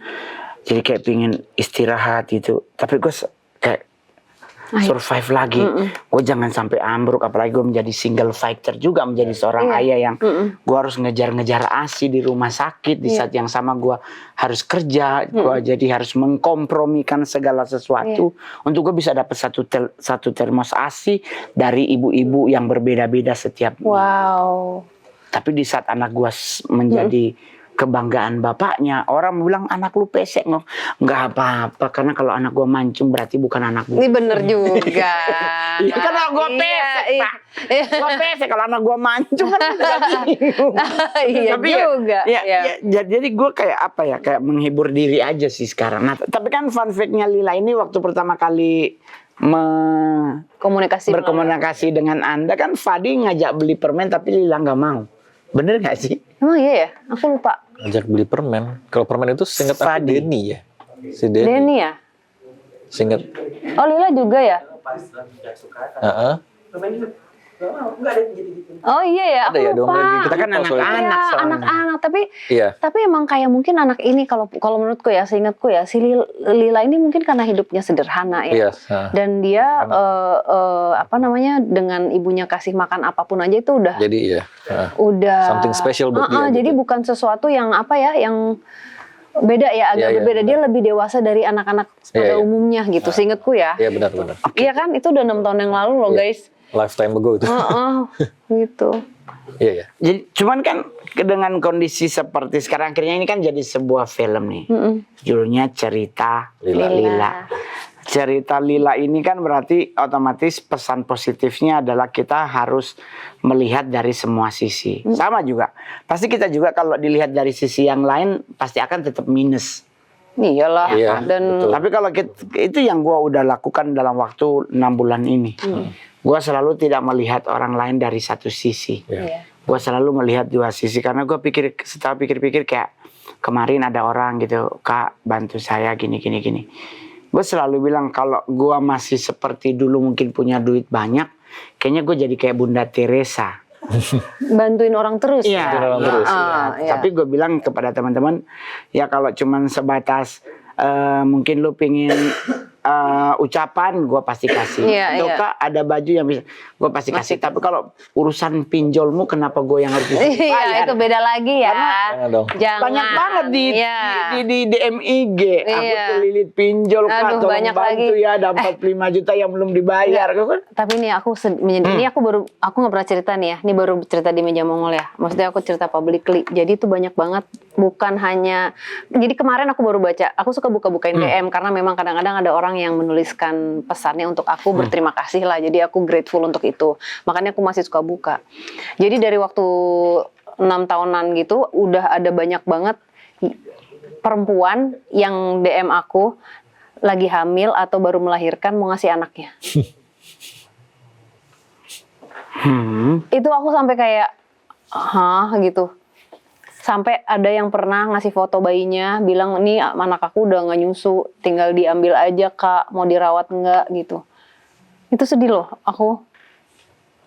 Jadi kayak pingin istirahat gitu. Tapi gue kayak survive lagi. Gue jangan sampai ambruk, apalagi gue menjadi single fighter juga, menjadi seorang ayah yang gue harus ngejar-ngejar ASI di rumah sakit. Di saat yang sama gue harus kerja, gue jadi harus mengkompromikan segala sesuatu untuk gue bisa dapat satu termos ASI dari ibu-ibu yang berbeda-beda setiap minggu. Wow. Tapi di saat anak gue menjadi kebanggaan bapaknya, orang bilang anak lu pesek. Nggak apa-apa, karena kalau anak gue mancung berarti bukan anak gue. Ini bener juga. Iya kan anak gue pesek, Pak. Gue pesek, kalau anak gue mancung kan udah bingung. Iya Tapi juga. jadi gue kayak kayak menghibur diri aja sih sekarang. Nah, tapi kan fun fact-nya Lila ini waktu pertama kali berkomunikasi dengan Anda kan, Fadi ngajak beli permen tapi Lila nggak mau. Bener nggak sih? Emang iya ya? Aku lupa. Ngajak beli permen. Kalau permen itu seingat aku Fadi. Denny ya. Si Denny. Denny ya? Seingat. Oh, Lila juga ya? Heeh. Oh iya ya, aku Ada ya, dong, lupa. lagi. Kita kan Lupa soalnya. anak-anak Iya, soalnya. anak-anak. Iya. Tapi emang kayak mungkin anak ini kalau menurutku ya, seingatku ya, si Lila ini mungkin karena hidupnya sederhana ya. Iya. Dan dia dengan ibunya kasih makan apapun aja itu udah Jadi iya. udah Something special buat dia. Jadi gitu. bukan sesuatu yang yang beda ya, agak Iya, berbeda. Dia lebih dewasa dari anak-anak pada Iya. umumnya gitu, seingatku ya. Iya benar-benar. Iya kan, itu udah 6 tahun yang lalu loh guys. Lifetime ago itu. Gitu. Iya ya. Jadi cuman kan dengan kondisi seperti sekarang, akhirnya ini kan jadi sebuah film nih. Judulnya Cerita Lila. Cerita Lila ini kan berarti otomatis pesan positifnya adalah kita harus melihat dari semua sisi. Sama juga. Pasti kita juga kalau dilihat dari sisi yang lain pasti akan tetap minus. Iyalah. Iya, Dan betul. Tapi kalau itu yang gue udah lakukan dalam waktu 6 bulan ini. Gue selalu tidak melihat orang lain dari satu sisi. Iya. Gue selalu melihat dua sisi, karena gue setelah pikir-pikir kayak kemarin ada orang gitu, Kak bantu saya gini. Gue selalu bilang kalau gue masih seperti dulu mungkin punya duit banyak, kayaknya gue jadi kayak Bunda Teresa. bantuin orang terus. Iya. Iya. Tapi gue bilang kepada teman-teman, ya kalau cuman sebatas mungkin lu pingin ucapan, gue pasti kasih. Atau Kak ada baju yang bisa, gue pasti kasih. Tapi kalau urusan pinjolmu, kenapa gue yang harus bayar? Iya, itu beda lagi ya. Jangan dong. Jangan. Banyak banget di DMIG. Aku Iya. kelilit pinjol, Kak, Aduh, tolong banyak bantu lagi. ya, dapat 5 juta yang belum dibayar. Tapi nih aku ini aku nggak pernah cerita nih ya. Ini baru cerita di meja Mongol ya. Maksudnya aku cerita publicly. Jadi itu banyak banget, bukan hanya. Jadi kemarin aku baru baca. Aku suka buka-bukain DM karena memang kadang-kadang ada orang yang menuliskan pesannya untuk aku, berterima kasih lah. Jadi aku grateful untuk itu. Makanya aku masih suka buka. Jadi dari waktu 6 tahunan gitu udah ada banyak banget perempuan yang DM aku lagi hamil atau baru melahirkan mau ngasih anaknya. Itu aku sampai kayak, hah gitu. Sampai ada yang pernah ngasih foto bayinya, bilang ini anak aku udah nggak nyusu, tinggal diambil aja kak, mau dirawat nggak gitu. Itu sedih loh aku.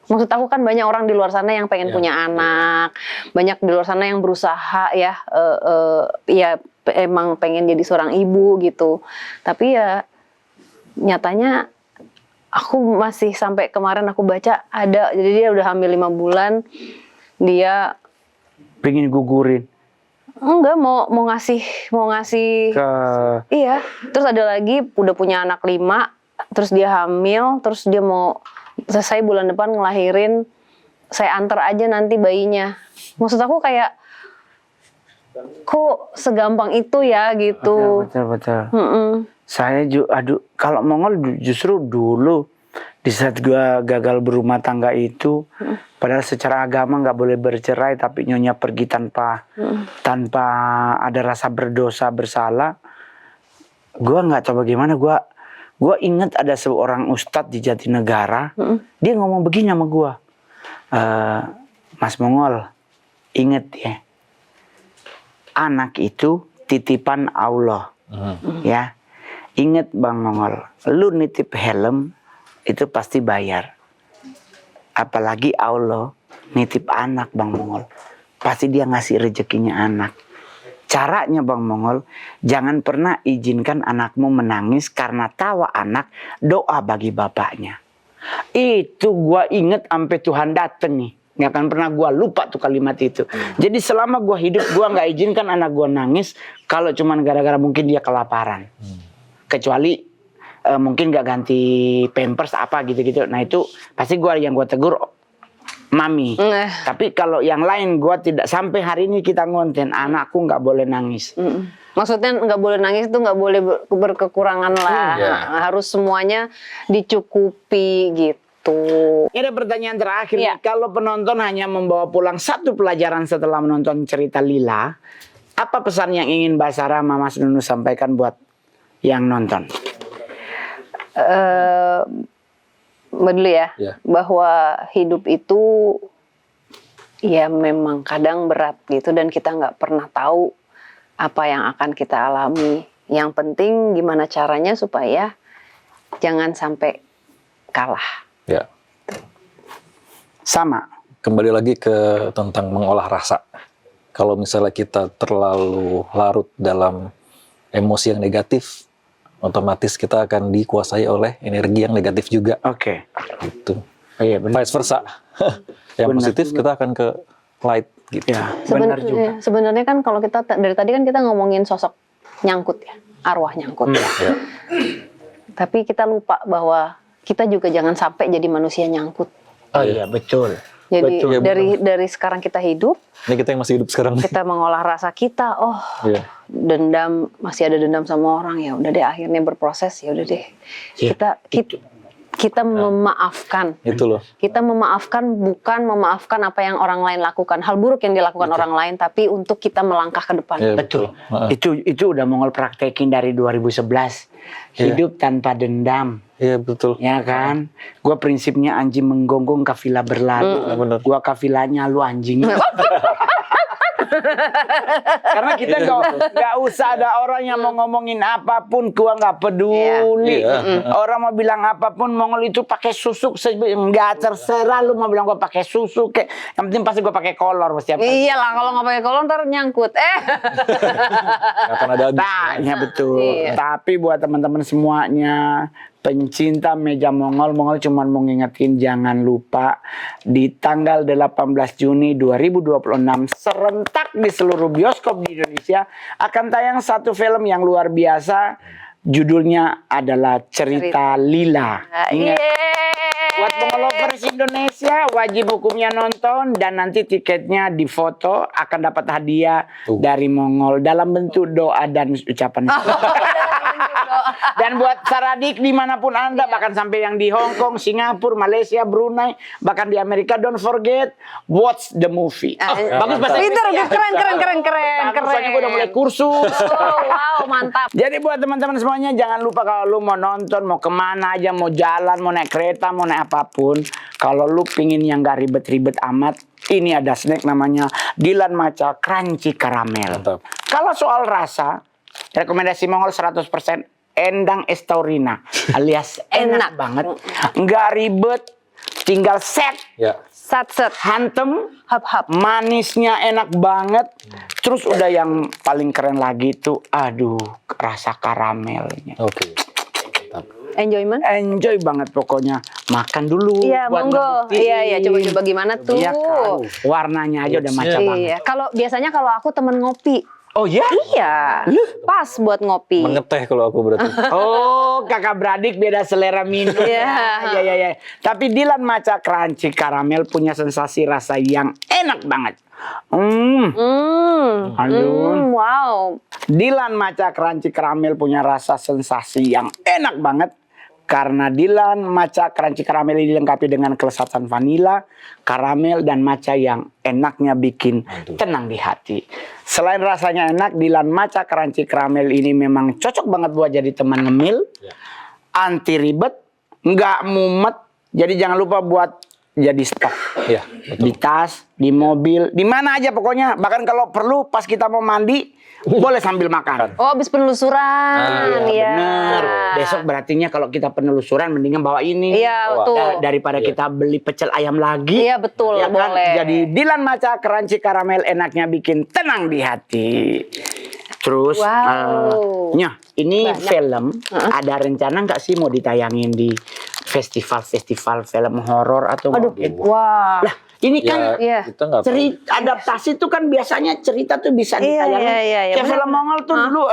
Maksud aku kan banyak orang di luar sana yang pengen punya anak, banyak di luar sana yang berusaha ya, ya emang pengen jadi seorang ibu gitu. Tapi ya nyatanya aku masih sampai kemarin aku baca ada, jadi dia udah hamil 5 bulan, dia pengen gugurin. enggak mau ngasih Ke iya. Terus ada lagi udah punya anak 5, terus dia hamil, terus dia mau selesai bulan depan ngelahirin, saya antar aja nanti bayinya. Maksud aku kayak kok segampang itu ya gitu. Betul. Saya kalau Mongol justru dulu di saat gua gagal berumah tangga itu, padahal secara agama nggak boleh bercerai, tapi nyonya pergi tanpa ada rasa berdosa bersalah. Gua nggak tahu bagaimana, gua ingat ada seorang ustadz di Jatinegara, dia ngomong begini sama gua, Mas Mongol, inget ya, anak itu titipan Allah, ya. Ingat Bang Mongol, lu nitip helm itu pasti bayar. Apalagi Allah nitip anak Bang Mongol, pasti dia ngasih rezekinya anak. Caranya Bang Mongol, jangan pernah izinkan anakmu menangis karena tawa anak doa bagi bapaknya. Itu gua inget sampai Tuhan dateng nih. Nggak akan pernah gua lupa tuh kalimat itu. Jadi selama gua hidup, gua nggak izinkan anak gua nangis kalau cuman gara-gara mungkin dia kelaparan. Kecuali mungkin nggak ganti pampers apa gitu-gitu. Nah itu pasti yang gua tegur mami. Tapi kalau yang lain gua tidak. Sampai hari ini kita ngonten, anakku nggak boleh nangis. Maksudnya nggak boleh nangis itu nggak boleh berkekurangan lah. Harus semuanya dicukupi gitu. Ini ada pertanyaan terakhir. Kalau penonton hanya membawa pulang satu pelajaran setelah menonton cerita Lila, apa pesan yang ingin Mbak Sarah, Mas Nunu sampaikan buat yang nonton? Dulu ya, bahwa hidup itu ya memang kadang berat gitu, dan kita nggak pernah tahu apa yang akan kita alami. Yang penting gimana caranya supaya jangan sampai kalah. Ya. Sama. Kembali lagi ke tentang mengolah rasa. Kalau misalnya kita terlalu larut dalam emosi yang negatif, otomatis kita akan dikuasai oleh energi yang negatif juga. Oke. Gitu. Iya, benar. Vice versa. Yang Benar positif juga. kita akan ke light gitu. Ya, benar juga. Sebenarnya kan kalau kita dari tadi kan kita ngomongin sosok nyangkut ya, arwah nyangkut ya. Tapi kita lupa bahwa kita juga jangan sampai jadi manusia nyangkut. Oh iya, betul. Jadi Betul. dari sekarang kita hidup, Ini kita yang masih hidup sekarang. kita mengolah rasa kita. Oh, dendam, masih ada dendam sama orang, ya udah deh, akhirnya berproses, ya udah deh. Kita memaafkan. Itu loh. Kita memaafkan, bukan memaafkan apa yang orang lain lakukan, hal buruk yang dilakukan orang lain, tapi untuk kita melangkah ke depan. Ya, Betul. Itu udah Mongol praktekin dari 2011. Hidup tanpa dendam. Iya, betul. Ya kan? Gua prinsipnya anjing menggonggong, kafilah berlalu. Bener. Gua kafilahnya, lu anjingnya. Karena kita nggak usah ada orang yang mau ngomongin apapun, gua nggak peduli. Orang mau bilang apapun, Mongol itu pakai susuk, nggak terserah lu mau bilang gua pakai susuk, kayak yang penting pasti gua pakai kolor setiap hari. Iyalah, kalau nggak pakai kolor ntar nyangkut. Nggak akan ada habis. Tanya betul. Tapi buat teman-teman semuanya, pencinta meja Mongol cuma mau ngingetin, jangan lupa di tanggal 18 Juni 2026 serentak di seluruh bioskop di Indonesia akan tayang satu film yang luar biasa. Judulnya adalah Cerita Lila. Ingat, buat Mongolovers Indonesia wajib hukumnya nonton, dan nanti tiketnya difoto akan dapat hadiah dari Mongol dalam bentuk doa dan ucapan. Dan buat Saradik dimanapun Anda, bahkan sampai yang di Hong Kong, Singapura, Malaysia, Brunei, bahkan di Amerika, don't forget watch the movie. Bagus bahasa Pinter, Inggris ya. keren. Soalnya gue udah mulai kursus. Oh, wow, mantap. Jadi buat teman-teman semuanya, jangan lupa kalau lu mau nonton, mau kemana aja, mau jalan, mau naik kereta, mau naik apapun, kalau lu pingin yang gak ribet-ribet amat, ini ada snack namanya Dilan Maca Crunchy Caramel. Mantap. Kalau soal rasa, rekomendasi Mongol 100% Endang Estaurina alias enak banget, nggak ribet, tinggal set, Ya. Sat. hantem, Hap. manisnya enak banget. Terus udah yang paling keren lagi tuh, aduh, rasa karamelnya. Oke. Mantap. Enjoyment. Enjoy banget pokoknya. Makan dulu. Iya, buat monggo. ngebuktiin. Iya, coba-coba gimana tuh. Iya kan, warnanya aja udah macam banget. Iya, biasanya kalau aku temen ngopi. Oh ya? Iya, pas buat ngopi. Mengeteh kalau aku berarti. Oh, kakak beradik beda selera minum. Iya. Iya. Tapi Dilan Maca Crunchy Caramel punya sensasi rasa yang enak banget. Aduh. Wow. Dilan Maca Crunchy Caramel punya rasa sensasi yang enak banget. Karena Dilan Maca Crunchy Caramel ini dilengkapi dengan kelezatan vanila, karamel, dan matcha yang enaknya bikin tenang di hati. Selain rasanya enak, Dilan Maca Crunchy Caramel ini memang cocok banget buat jadi teman ngemil, anti ribet, nggak mumet. Jadi jangan lupa buat jadi stok. Iya, Di tas, di mobil, di mana aja pokoknya. Bahkan kalau perlu pas kita mau mandi, boleh sambil makan. Oh, habis penelusuran. Iya. Bener. Besok berartinya kalau kita penelusuran mendingan bawa ini. Iya, betul. Daripada kita beli pecel ayam lagi. Iya, betul, Ya kan? boleh. Jadi Dilan Maca Crunchy Caramel enaknya bikin tenang di hati. Terus, Wow. ini Banyak. film ada rencana nggak sih mau ditayangin di festival-festival film horor atau Aduh, mungkin? wah. Lah, ini kan Iya. Kita nggak tahu. cerita adaptasi tuh kan biasanya cerita tuh bisa Iya, ditayangin. iya, Kayak benar. film Mongol tuh dulu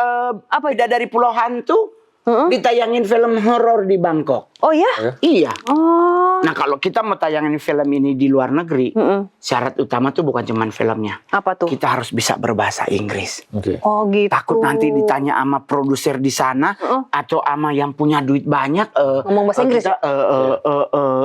Apa itu? Bidadari Pulau Hantu ditayangin film horor di Bangkok. Oh ya? Iya. Oh. Nah kalau kita mau tayangin film ini di luar negeri, syarat utama tuh bukan cuman filmnya. Apa tuh? Kita harus bisa berbahasa Inggris. Oke. Oh gitu. Takut nanti ditanya sama produser di sana atau sama yang punya duit banyak Ngomong bahasa Inggris. kita,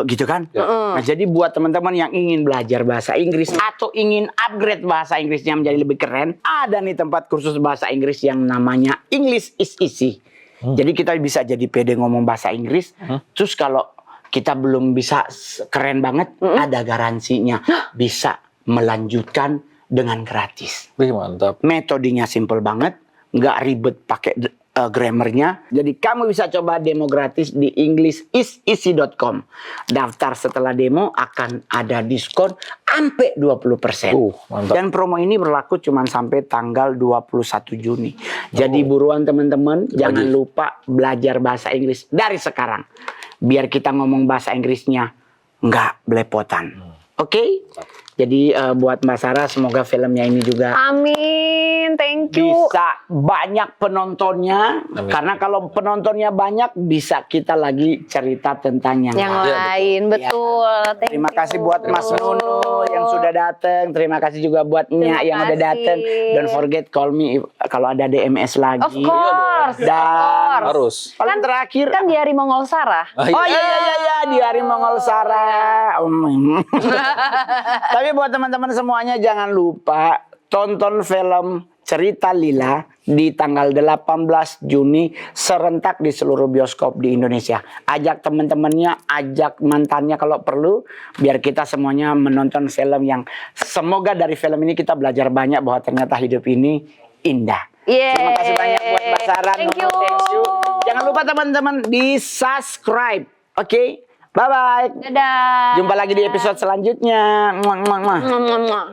gitu kan. Nah jadi buat teman-teman yang ingin belajar bahasa Inggris atau ingin upgrade bahasa Inggrisnya menjadi lebih keren, ada nih tempat kursus bahasa Inggris yang namanya English is Easy. Jadi kita bisa jadi pede ngomong bahasa Inggris. Terus kalau kita belum bisa keren banget, ada garansinya bisa melanjutkan dengan gratis. Wih, mantap. Metodenya simple banget, nggak ribet pakai grammarnya. Jadi kamu bisa coba demo gratis di englishiseasy.com. Daftar setelah demo akan ada diskon sampai 20%. Mantap. Dan promo ini berlaku cuma sampai tanggal 21 Juni. Jadi buruan teman-teman, jangan lupa belajar bahasa Inggris dari sekarang. Biar kita ngomong bahasa Inggrisnya nggak belepotan. Oke? Jadi buat Mbak Sarah semoga filmnya ini juga Amin, thank you. bisa banyak penontonnya. Amin. Karena kalau penontonnya banyak bisa kita lagi cerita tentang yang Yang lain. lain, betul. Thank Terima you. kasih buat Mas Nunu yang sudah datang. Terima kasih juga buat Nya Terima yang udah kasih. datang. Don't forget call me kalau ada DMS lagi. Of course. Dan Harus. paling terakhir. Kan di hari Mongol Sarah. Oh iya di hari Mongol Sarah. Tapi buat teman-teman semuanya jangan lupa tonton film Cerita Lila di tanggal 18 Juni serentak di seluruh bioskop di Indonesia. Ajak teman-temannya, ajak mantannya kalau perlu biar kita semuanya menonton film yang semoga dari film ini kita belajar banyak bahwa ternyata hidup ini indah. Yeay. Terima kasih banyak buat Mbak Sarah. Thank Nunu, you. thank you. Jangan lupa teman-teman di subscribe. Oke? Bye-bye. Dadah. Jumpa lagi di episode selanjutnya. Muah, muah, muah. Mwah, mwah, mwah.